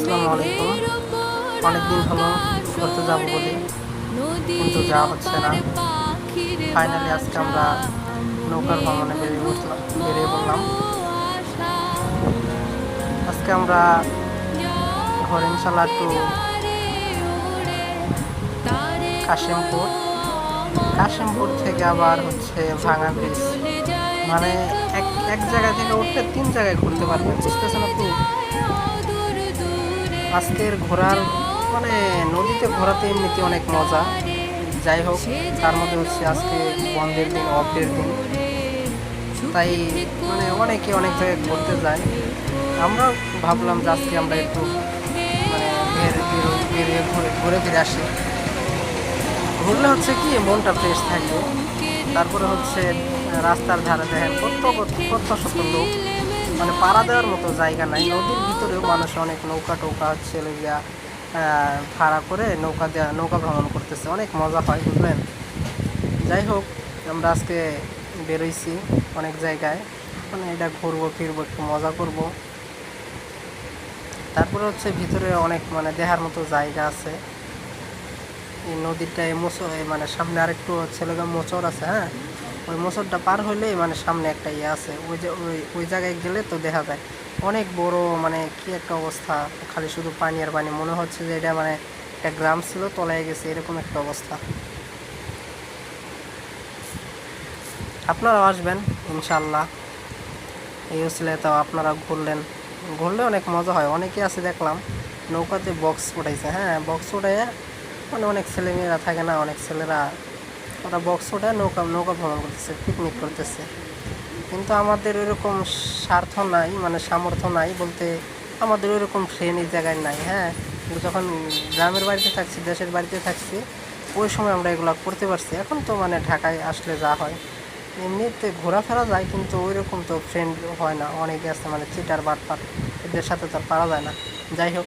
আসসালামু আলাইকুম। অনেকদিন হলো ঘুরতে যাব বলে, কিন্তু যাওয়া হচ্ছে না। ফাইনালি আজকে আমরা নৌকার ভ্রমণে বেরিয়ে পড়লাম। আজকে আমরা হরিণশালা টু কাশিমপুর, কাশিমপুর থেকে আবার হচ্ছে ভাঙা ব্রিজ, মানে এক এক জায়গা থেকে উঠলে 3 জায়গায় ঘুরতে পারবেন, বুঝতেছেন আপনি? আজকের ঘোরার মানে নদীতে ঘোরাতে এমনিতে অনেক মজা। যাই হোক, তার মধ্যে হচ্ছে আজকে বন্ধের দিন, অফের দিন, তাই মানে অনেকে অনেক জায়গায় ঘুরতে যায়। আমরা ভাবলাম যে আজকে আমরা একটু মানে বেরিয়ে ঘুরে ঘুরে ফিরে আসি। ঘুরলে হচ্ছে কি মনটা ফ্রেশ থাকবে। তারপরে হচ্ছে রাস্তার ধারে দেখেন কত কত শত লোক, মানে পাড়া দেওয়ার মতো জায়গা নাই। নদীর ভিতরেও মানুষ অনেক নৌকা টৌকা হচ্ছে গিয়া ভাড়া করে নৌকা ভ্রমণ করতেছে, অনেক মজা হয়, বুঝলেন? যাই হোক, আমরা আজকে বেরোইছি অনেক জায়গায়, মানে এটা ঘুরবো ফিরবো, একটু মজা করব। তারপরে হচ্ছে ভিতরে অনেক মানে দেখার মতো জায়গা আছে। এই নদীটায় মানে সামনে আরেকটু ছেলে মোচর আছে, হ্যাঁ। ওই মোচরটা পার হইলেই মানে সামনে একটা ইয়ে আছে, ওই যে ওই জায়গায় গেলে তো দেখা যায় অনেক বড়, মানে কি একটা অবস্থা, খালি শুধু পানি আর পানি, মনে হচ্ছে যে এটা মানে একটা গ্রাম ছিল তলায় গেছে, এরকম একটা অবস্থা। আপনারাও আসবেন ইনশাল্লাহ। এই হচ্ছিল, তো আপনারা ঘুরলে অনেক মজা হয়। অনেকে আছে দেখলাম নৌকাতে বক্স উঠাইছে, হ্যাঁ, বক্স উঠাইয়া মানে অনেক ছেলেমেয়েরা থাকে না, অনেক ছেলেরা ওরা বক্স উঠায় নৌকা নৌকা ভ্রমণ করতেছে, পিকনিক করতেছে। কিন্তু আমাদের ওইরকম স্বার্থ নাই, মানে সামর্থ্য নাই বলতে, আমাদের ওইরকম ফ্রেন্ড এই জায়গায় নাই, হ্যাঁ। কিন্তু যখন গ্রামের বাড়িতে থাকছি, দেশের বাড়িতে থাকছি, ওই সময় আমরা এগুলো করতে পারছি। এখন তো মানে ঢাকায় আসলে যা হয়, এমনিতে ঘোরাফেরা যায়, কিন্তু ওই রকম তো ফ্রেন্ড হয় না। অনেকে আছে মানে চিটার বাটপার, এদের সাথে তো আর পারা যায় না। যাই হোক।